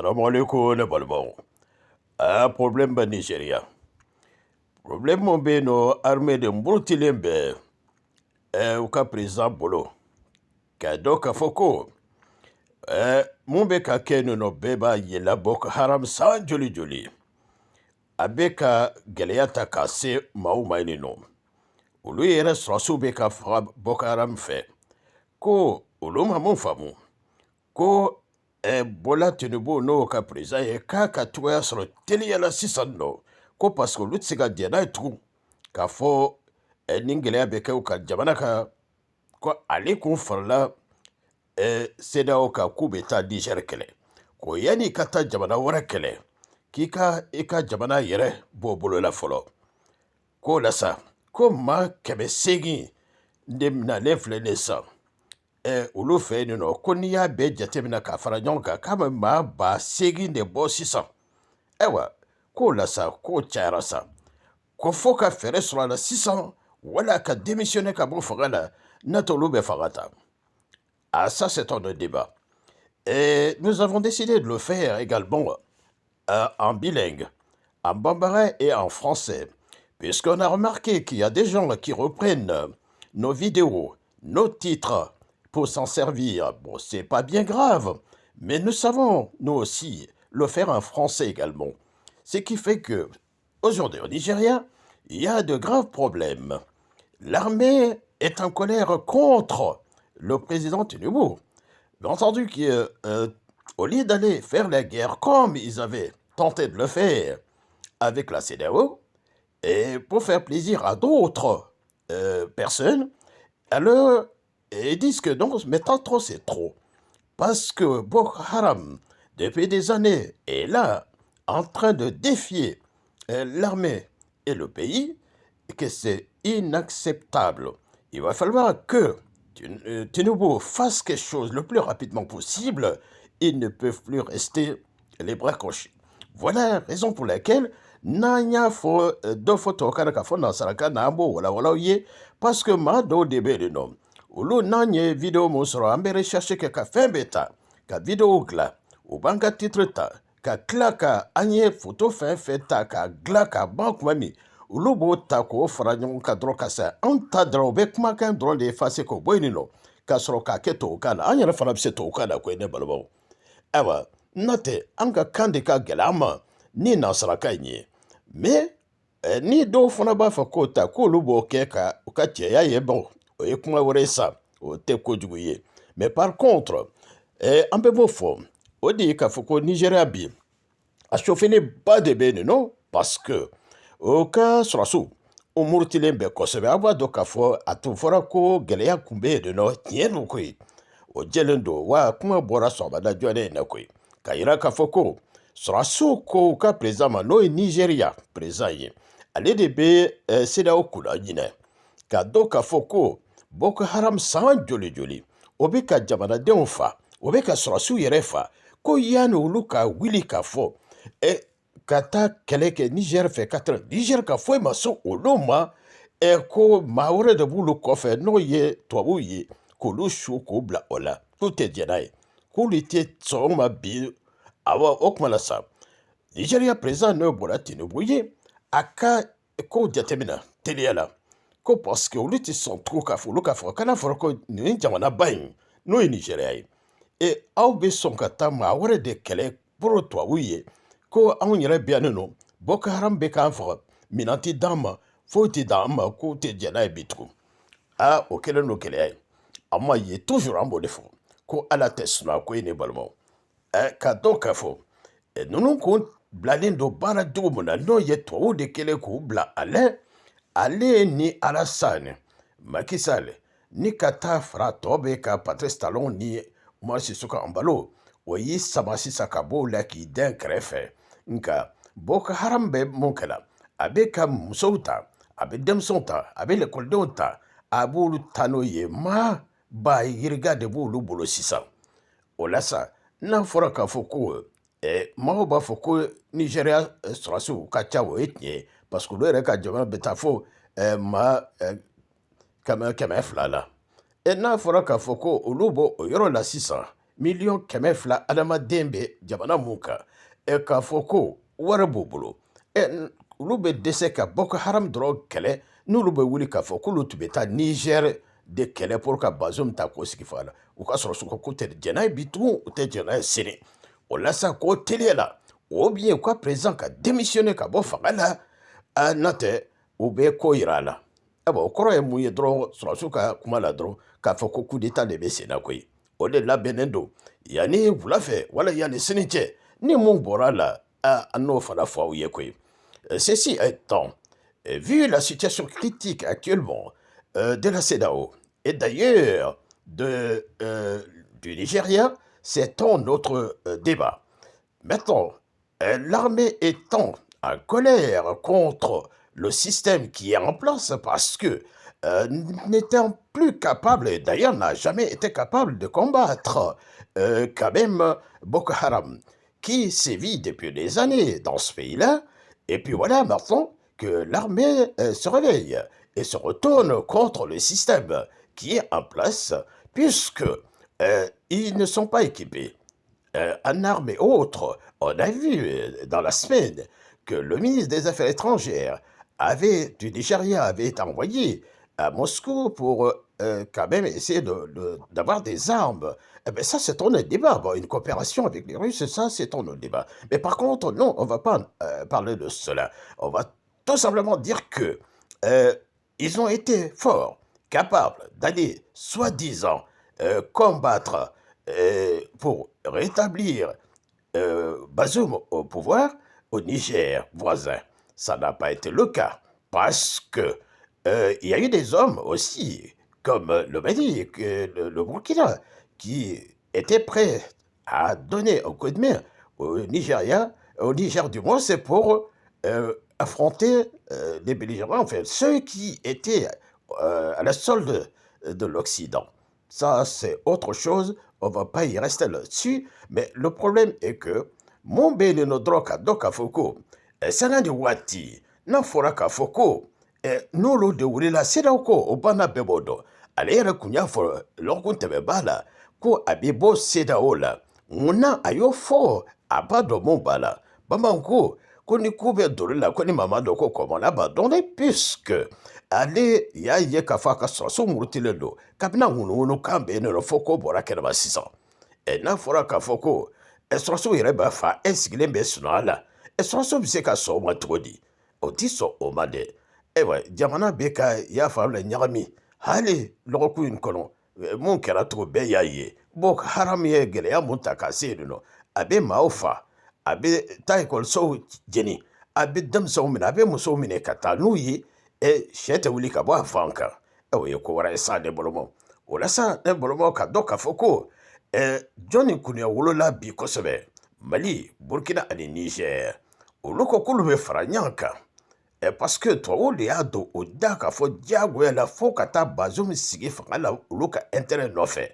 Assalamu alaikum ne balimaw. A problème bɛ Nigeria. Problème min bɛ yen nɔ armée de murutilen bɛ u ka président bolo k'a dɔn k'a fɔ ko mun bɛ ka kɛ yen nɔ bɛɛ b'a yela Boko Haram san joli joli. A bɛ ka gɛlɛya ta k'a se maaw ma yen nɔ. Olu yɛrɛ sɔrɔsiw bɛ ka faga Boko Haram fɛ ko olu ma mun faamu ko Bola Tinubu n'o ka président ye k'a ka cogoya sɔrɔ teliya la sisan nɔ ko parce que olu tɛ se ka jɛn n'a ye tugun k'a fɔ ni gɛlɛya bɛ kɛ u ka jamana kan ko ale kun farala CEDEAO kan k'u bɛ taa Niger kɛlɛ ko yanni i ka taa jamana wɛrɛ kɛlɛ k'i ka i ka jamana yɛrɛ bɔ bolo la fɔlɔ k'o la sa ko maa 800 de nalen filɛ nin ye sisan olu fɛ yen nɔ ko n'i y'a bɛɛ jateminɛ k'a fara ɲɔgɔn kan k'a bɛ maa 8,000 de bɔ sisan ayiwa k'o la sa k'o cayara sa ko fo ka fɛɛrɛ sɔrɔ a la sisan wala ka démissionner ka bɔ fanga la n'o tɛ olu bɛ fanga ta. Ah, ça c'est un autre débat. Et nous avons décidé de le faire également en bilingue, en bambara et en français, puisqu'on a remarqué qu'il y a des gens qui reprennent nos vidéos, nos titres, pour s'en servir. Bon, c'est pas bien grave, mais nous savons, nous aussi, le faire en français également. Ce qui fait que, aujourd'hui au Nigeria, il y a de graves problèmes. L'armée est en colère contre le président Tinubu. Bien entendu qu'au lieu d'aller faire la guerre comme ils avaient tenté de le faire avec la CEDEAO, et pour faire plaisir à d'autres personnes, alors ils disent que non, mais tant trop c'est trop. Parce que Boko Haram, depuis des années, est là en train de défier l'armée et le pays, et que c'est inacceptable. Il va falloir que Tinubu fasse quelque chose le plus rapidement possible. Ils ne peuvent plus rester les bras crochés. Voilà la raison pour laquelle Nanya fo do photo kana ka fo na saraka na ambo wala ye parce que ma do debe de nom. Ulu nanye vidéo mo soro ambe recherche ke ka fembeta ka vidéo gla ou banka titre ta ka klaka anye photo feta ka gla ka bank mami ulu bo ta ko fara ɲɔgɔn ka dɔrɔn ka sa an ta dɔrɔn u bɛ kumakan dɔrɔn de effacer ko bɔ yen nɔ k'a sɔrɔ k'a kɛ tubabukan na an yɛrɛ fana bɛ se tubabukan na koyi ne balimaw ayiwa n'o tɛ an ka kan de ka gɛlɛn an ma ni nansarakan in ye mais ni dɔw fana b'a fɔ k'o ta k'olu b'o kɛ ka u ka cɛya ye bon o ye kuma wɛrɛ ye sa o tɛ kojugu ye mais par contre an bɛ b'o fɔ o de ye k'a fɔ ko Nigéria bi a sofɛnenba de bɛ yen nɔ parce que o ka sɔrɔsiw o murutilen bɛ kosɛbɛ a b'a dɔn k'a fɔ a tun fɔra ko gɛlɛya kun bɛ yen nɔ tiɲɛ don koyi o jɛlen don wa kuma bɔra sɔgɔmada joona in na koyi k'a yira k'a fɔ ko sɔrɔsiw ko u ka président ma n'o ye Nigéria président ye ale de bɛ CEDEAO kunna ɲinɛ k'a dɔn k'a fɔ ko Boko Haram san joli joli o bɛ ka jamanadenw fa o bɛ ka sɔrɔsiw yɛrɛ fa ko yanni olu ka wuli k'a fɔ ka taa kɛlɛ kɛ Niger fɛ ka tɛmɛ Niger ka foyi ma se olu ma ko maa wɛrɛ de b'olu kɔfɛ n'o ye tubabuw ye k'olu su k'o bila o la k'u tɛ jɛn n'a ye k'olu tɛ sɔn o ma bi awɔ o tuma la sa Nigeria président n'o Bola Tinubu ye a ka kow jateminɛ teliya la ko parce que olu tɛ sɔn tugun k'a fɔ olu k'a fɔ kana fɔra ko nin jamanaba in n'o ye Nigeria ye aw bɛ sɔn ka taa maa wɛrɛ de kɛlɛ pour tubabuw ye ko anw yɛrɛ bɛ yan nɔ Boko Haram bɛ k'an faga minɛn tɛ d'an ma foyi tɛ d'an ma k'u tɛ jɛn n'a ye bi tugun o kɛlen don gɛlɛya ye a ma ye toujours an b'o de fɔ ko ala tɛ suma ko ye ne balimaw ka dɔn k'a fɔ ninnu kun bilalen don baara jugu mun na n'o ye tubabuw de kɛlen k'u bila ale ni Alassane Macky Sall ni ka taa fara tɔ bɛ ka Patrice Talon ni Umaru Sissoco Embaló o y'i sama sisan ka bɔ o la k'i dɛn kɛrɛfɛ nka Boko Haram bɛ mun kɛla a bɛ ka musow ta a bɛ denmisɛnw ta a bɛ lekɔlidenw ta a b'olu ta n'o ye maa ba yiriga de b'olu bolo sisan o la sa n'a fɔra k'a fɔ ko maaw b'a fɔ ko Nigéria sɔrɔsiw ka ca o ye tiɲɛ ye parce que olu yɛrɛ ka jamana bɛ taa fo maa 200 la n'a fɔra k'a fɔ ko olu b'o o yɔrɔ la sisan miliyɔn 200 adamaden bɛ jamana mun kan k'a fɔ ko wari b'u bolo olu bɛ dɛsɛ ka Boko Haram dɔrɔn kɛlɛ n'olu bɛ wuli k'a fɔ k'olu tun bɛ taa Niger de kɛlɛ pour ka Bazoum ta k'o sigi faga la u ka sɔrɔ su ko tɛ jɛn'a ye bi tugun u tɛ jɛn'a ye sini o la sa k'o teliya la ou bien u ka président ka démissionner ka bɔ fanga la n'o tɛ u bɛ ko yira a la o kɔrɔ ye mun ye dɔrɔn sɔrɔsiw ka kuma la dɔrɔn k'a fɔ ko coup d'état de bɛ sen na koyi o de labɛnnen don yanni wula fɛ wala yanni sini cɛ ni mun bɔra a la an n'o fana fɔ aw ye koyi. Ceci étant, vu la situation critique actuellement de la CEDEAO et d'ailleurs du Nigeria, c'est un autre débat. Maintenant, l'armée étant en colère contre le système qui est en place parce que n'étant plus capable, et d'ailleurs n'a jamais été capable de combattre quand même Boko Haram, qui sévit depuis des années dans ce pays-là, et puis voilà maintenant que l'armée se réveille et se retourne contre le système qui est en place, puisque ils ne sont pas équipés en armes et autres. On a vu dans la semaine que le ministre des Affaires étrangères du Nigeria avait été envoyé à Moscou pour quand même essayer d'avoir des armes. Eh bien, ça, c'est un autre débat. Bon, une coopération avec les Russes, ça, c'est un autre débat. Mais par contre, non, on ne va pas parler de cela. On va tout simplement dire que ils ont été forts, capables d'aller, soi-disant, combattre pour rétablir Bazoum au pouvoir au Niger voisin. Ça n'a pas été le cas parce que il y a eu des hommes aussi, comme le Mali, le Burkina, qui étaient prêts à donner un coup de main au Nigeria, au Niger du moins, c'est pour affronter les belligérants, enfin ceux qui étaient à la solde de l'Occident. Ça, c'est autre chose, on ne va pas y rester là-dessus, mais le problème est que mon bene no droka doka foko, sanani wati, na fora ka foko, n'olu de wulila siraw ko o banna bɛɛ b'o dɔn ale yɛrɛ kun y'a fɔ lɔgɔkun tɛmɛ b'a la ko a bɛ bɔ CEDEAO la munna a y'o fɔ a b'a dɔn mun b'a la bamananw ko ni ko bɛ dori la ko ni maa ma dɔn ko kɔmɔna b'a dɔn dɛ puisque ale y'a ye k'a fɔ a ka sɔrɔso murutilen don kabini ŋunuŋunu kan bɛ yen nɔ fo ko bɔra kɛnɛma sisan n'a fɔra k'a fɔ ko sɔrɔso yɛrɛ b'a fa sigilen bɛ sunɔgɔ la sɔrɔso bɛ se ka sɔn o ma cogo di o ti sɔn o ma dɛ jamana bɛ ka yafa la ɲagami hali lɔgɔkun in kɔnɔ mun kɛra cogo bɛɛ y'a ye Boko Haram ye gɛlɛya mun ta k'a se yen nɔ a bɛ maaw fa a bɛ taa ekɔlisow jeni a bɛ denmisɛnw minɛ a bɛ musow minɛ ka taa n'u ye sɛ tɛ wuli ka bɔ a fan kan o ye ko wɛrɛ ye sa ne bolomaw o la sa ne bolomaw ka dɔn k'a fɔ ko jɔnni kunya wolola bi kosɛbɛ Mali Burkina ani Niger olu ko k'olu bɛ fara ɲɔgɔn kan parce que tubabuw de y'a don o da k'a fɔ diyagoya la fo ka taa Bazoum sigi fanga la olu ka intérêt nɔfɛ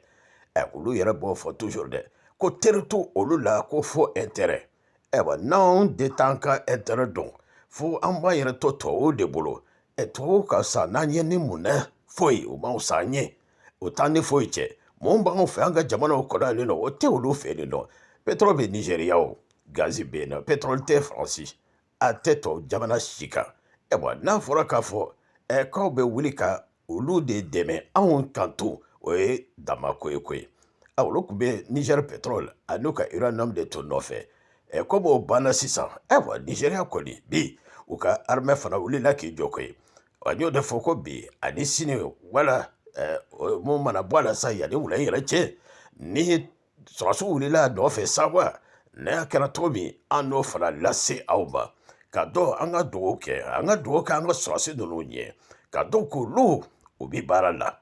olu yɛrɛ b'o fɔ toujours dɛ ko teri to olu la ko fo intérêt n'anw de t'an ka intérêt dɔn fo an b'a yɛrɛ to tubabuw de bolo tubabuw ka sa n'an ye ni munɛ foyi o m'anw sa an ye o t'an ni foyi cɛ mun b'anw fɛ an ka jamanaw kɔnɔ yen nɔ o tɛ olu fɛ yen nɔ pétrole bɛ Nigéria o gazi bɛ yen nɔ pétrole tɛ Faransi a tɛ tɔ jamana si kan n'a fɔra k'a fɔ k'aw bɛ wuli ka olu de dɛmɛ anw kan to o ye dama ko ye koyi olu tun bɛ Niger pétrole a n'u ka uranium de tun nɔfɛ komi o banna sisan Nigeria kɔni bi u ka armée fana wulila k'i jɔ koyi n y'o de fɔ ko bi ani sini wala mun mana bɔ a la sa yanni wula in yɛrɛ cɛ ni sɔrɔsiw wulila a nɔfɛ sa wa n'a kɛra cogo min an n'o fana lase aw ma ka dɔn an ka dugawu kɛ an ka sɔrɔsi ninnu ɲɛ ka dɔn k'olu u bɛ baara la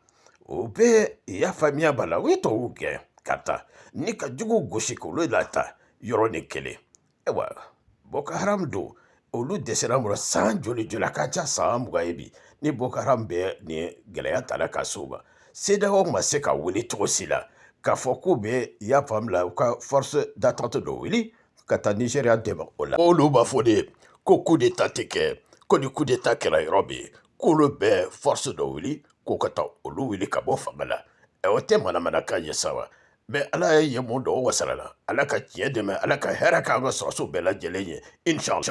u bɛ yafamiya b'a la u ye tubabuw gɛn ka taa ni ka jugu gosi k'olu lata yɔrɔnin kelen Boko Haram don olu dɛsɛra mun na san joli a ka ca san 20 ye bi ni Boko Haram bɛ nin gɛlɛya ta la ka s'o ma CEDEAO ma se ka wuli cogo si la k'a fɔ k'u bɛ yafamila u ka force d'attente dɔ wuli ka taa Nigeria dɛmɛ o la olu b'a fɔ de ko coup d'état tɛ kɛ ko ni coup d'état kɛra yɔrɔ min k'olu bɛ force dɔ wuli k'o ka taa olu wuli ka bɔ fanga la o tɛ manamanakan ye sa wa mɛ ala ye mun dɔn o wasala la ala ka tiɲɛ dɛmɛ ala ka hɛrɛ k'an ka sɔrɔsiw bɛɛ lajɛlen ye inshallah